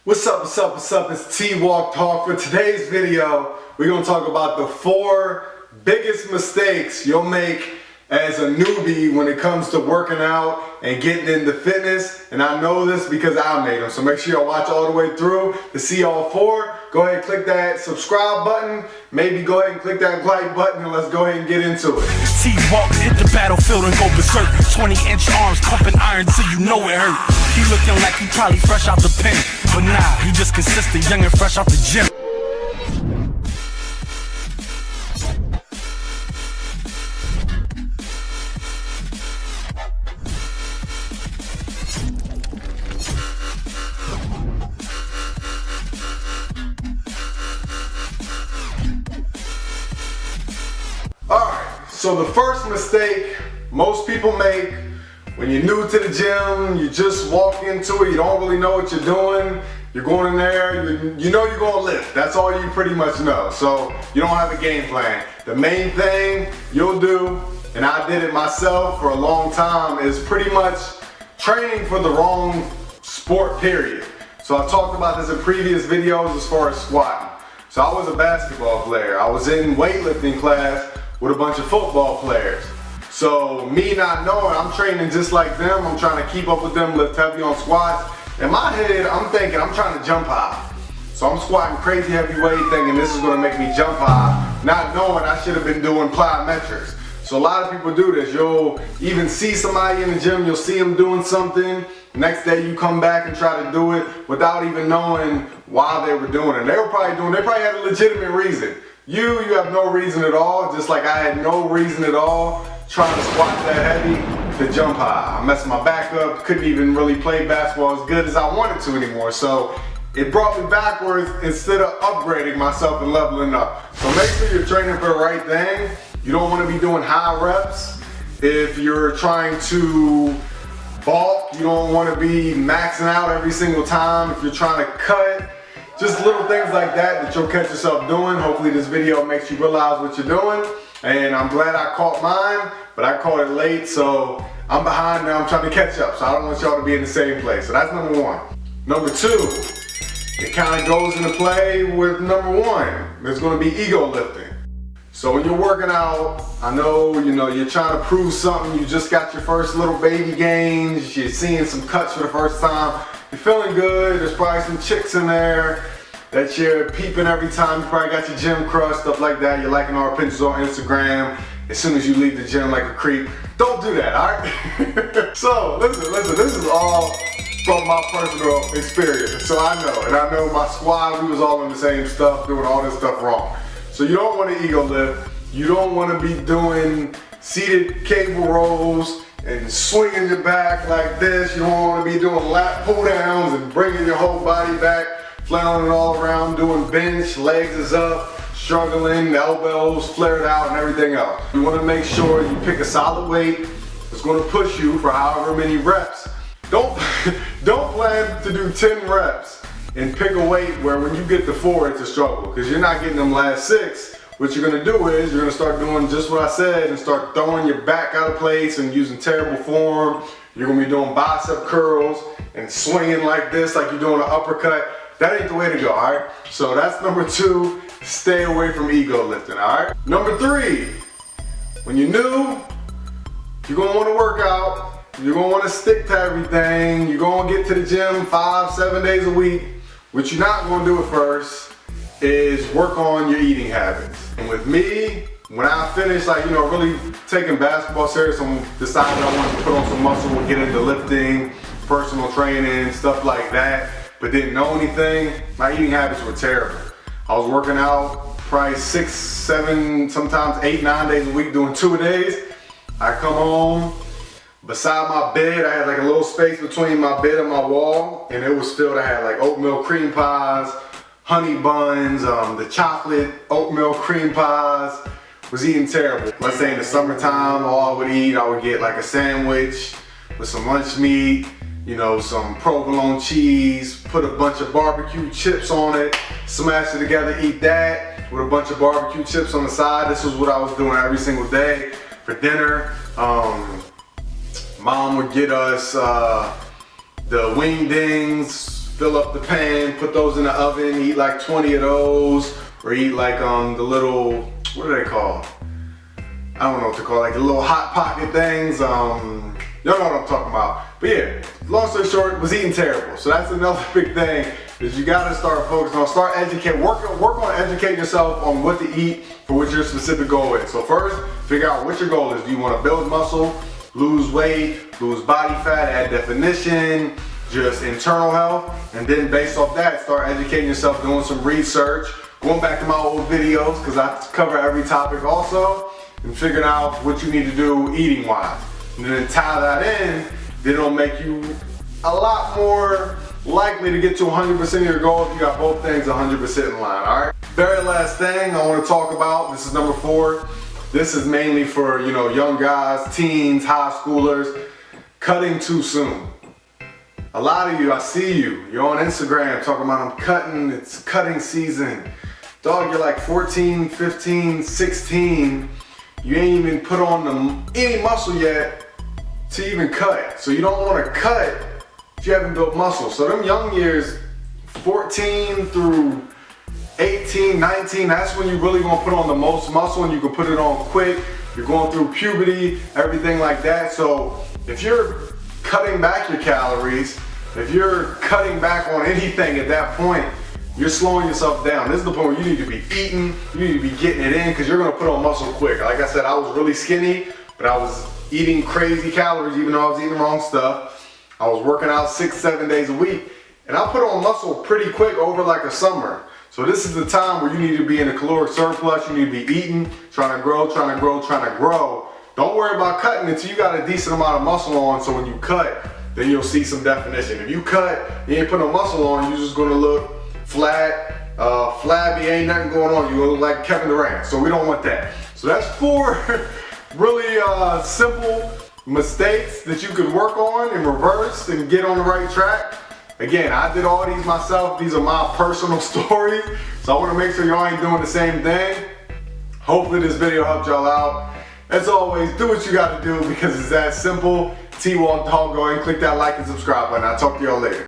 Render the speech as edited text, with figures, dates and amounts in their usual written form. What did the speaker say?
What's up, what's up, what's up? It's twalkdahulk. For today's video, we're going to talk about the 4 biggest mistakes you'll make as a newbie when it comes to working out and getting into fitness. And I know this because I made them. So make sure y'all watch all the way through to see all 4. Go ahead and click that subscribe button. Maybe go ahead and click that like button and let's go ahead and get into it. T-Walk hit the battlefield and go berserk. 20-inch arms pumping iron till you know it hurt. He looking like he probably fresh out the pen, but nah, he just consistent, young and fresh out the gym. Alright, so the first mistake most people make when you're new to the gym, you just walk into it, you don't really know what you're doing, you're going in there, you know you're going to lift. That's all you pretty much know. So you don't have a game plan. The main thing you'll do, and I did it myself for a long time, is pretty much training for the wrong sport, period. So I talked about this in previous videos as far as squatting. So I was a basketball player. I was in weightlifting class with a bunch of football players. So me not knowing, I'm training just like them. I'm trying to keep up with them, lift heavy on squats. In my head, I'm thinking I'm trying to jump high. So I'm squatting crazy heavy weight thinking this is gonna make me jump high, not knowing I should have been doing plyometrics. So a lot of people do this. You'll even see somebody in the gym, you'll see them doing something. Next day you come back and try to do it without even knowing why they were doing it. They probably had a legitimate reason. You have no reason at all, just like I had no reason at all trying to squat that heavy to jump high. I messed my back up, couldn't even really play basketball as good as I wanted to anymore. So it brought me backwards instead of upgrading myself and leveling up. So make sure you're training for the right thing. You don't want to be doing high reps. If you're trying to bulk, you don't want to be maxing out every single time. If you're trying to cut, just little things like that you'll catch yourself doing. Hopefully this video makes you realize what you're doing. And I'm glad I caught mine, but I caught it late, so I'm behind now. I'm trying to catch up, so I don't want y'all to be in the same place. So that's number 1. Number 2, it kind of goes into play with number 1. There's going to be ego lifting. So when you're working out, I know, you're trying to prove something. You just got your first little baby gains. You're seeing some cuts for the first time. You're feeling good. There's probably some chicks in there that you're peeping every time. You probably got your gym crush, stuff like that. You're liking our pictures on Instagram as soon as you leave the gym like a creep. Don't do that, all right? So listen, this is all from my personal experience. So I know my squad, we was all in the same stuff, doing all this stuff wrong. So you don't want to ego lift. You don't want to be doing seated cable rolls and swinging your back like this. You don't want to be doing lat pull downs and bringing your whole body back, flailing it all around, doing bench, legs is up, struggling, elbows flared out and everything else. You want to make sure you pick a solid weight that's going to push you for however many reps. Don't plan to do 10 reps and pick a weight where when you get to 4 it's a struggle, because you're not getting them last 6. What you're going to do is you're going to start doing just what I said and start throwing your back out of place and using terrible form. You're going to be doing bicep curls and swinging like this, like you're doing an uppercut. That ain't the way to go, all right? So that's number 2, stay away from ego lifting, all right? Number 3, when you're new, you're gonna wanna work out, you're gonna wanna stick to everything, you're gonna get to the gym 5-7 days a week. What you're not gonna do at first is work on your eating habits. And with me, when I finished really taking basketball serious, I decided I wanted to put on some muscle and get into lifting, personal training, stuff like that, but didn't know anything, my eating habits were terrible. I was working out probably 6, 7, sometimes 8, 9 days a week, doing 2 a days. I come home, beside my bed, I had like a little space between my bed and my wall, and it was filled, I had like oatmeal cream pies, honey buns, the chocolate oatmeal cream pies. Was eating terrible. Let's say in the summertime, all I would eat, I would get like a sandwich with some lunch meat, some provolone cheese, put a bunch of barbecue chips on it, smash it together, eat that with a bunch of barbecue chips on the side. This was what I was doing every single day for dinner. Mom would get us the wingdings, fill up the pan, put those in the oven, eat like 20 of those, or eat like the little, what are they called? I don't know what to call, like the little hot pocket things. Y'all know what I'm talking about. But yeah, long story short, was eating terrible. So that's another big thing, is you gotta start focusing on, work on educating yourself on what to eat for what your specific goal is. So first, figure out what your goal is. Do you wanna build muscle, lose weight, lose body fat, add definition, just internal health? And then based off that, start educating yourself, doing some research, going back to my old videos, because I cover every topic also, and figuring out what you need to do eating wise. And then tie that in, then it'll make you a lot more likely to get to 100% of your goal if you got both things 100% in line, all right? Very last thing I want to talk about, this is number 4. This is mainly for, you know, young guys, teens, high schoolers, cutting too soon. A lot of you, I see you, you're on Instagram talking about I'm cutting, it's cutting season. Dog, you're like 14, 15, 16, you ain't even put on any muscle yet to even cut. So you don't want to cut if you haven't built muscle. So them young years, 14 through 18, 19, that's when you really gonna put on the most muscle and you can put it on quick. You're going through puberty, everything like that. So if you're cutting back your calories, if you're cutting back on anything at that point, you're slowing yourself down. This is the point where you need to be eating, you need to be getting it in, because you're gonna put on muscle quick. Like I said, I was really skinny, but I was eating crazy calories even though I was eating the wrong stuff. I was working out 6-7 days a week, and I put on muscle pretty quick over like a summer. So this is the time where you need to be in a caloric surplus, you need to be eating, trying to grow, trying to grow, trying to grow. Don't worry about cutting until you got a decent amount of muscle on, so when you cut, then you'll see some definition. If you cut, you ain't put no muscle on, you're just gonna look flat, flabby, ain't nothing going on. You look like Kevin Durant, so we don't want that. So that's 4 really simple mistakes that you could work on and reverse and get on the right track. Again, I did all these myself. These are my personal stories, so I want to make sure y'all ain't doing the same thing. Hopefully this video helped y'all out. As always, do what you got to do because it's that simple. Twalkdahulk, go ahead and click that like and subscribe button. I'll talk to y'all later.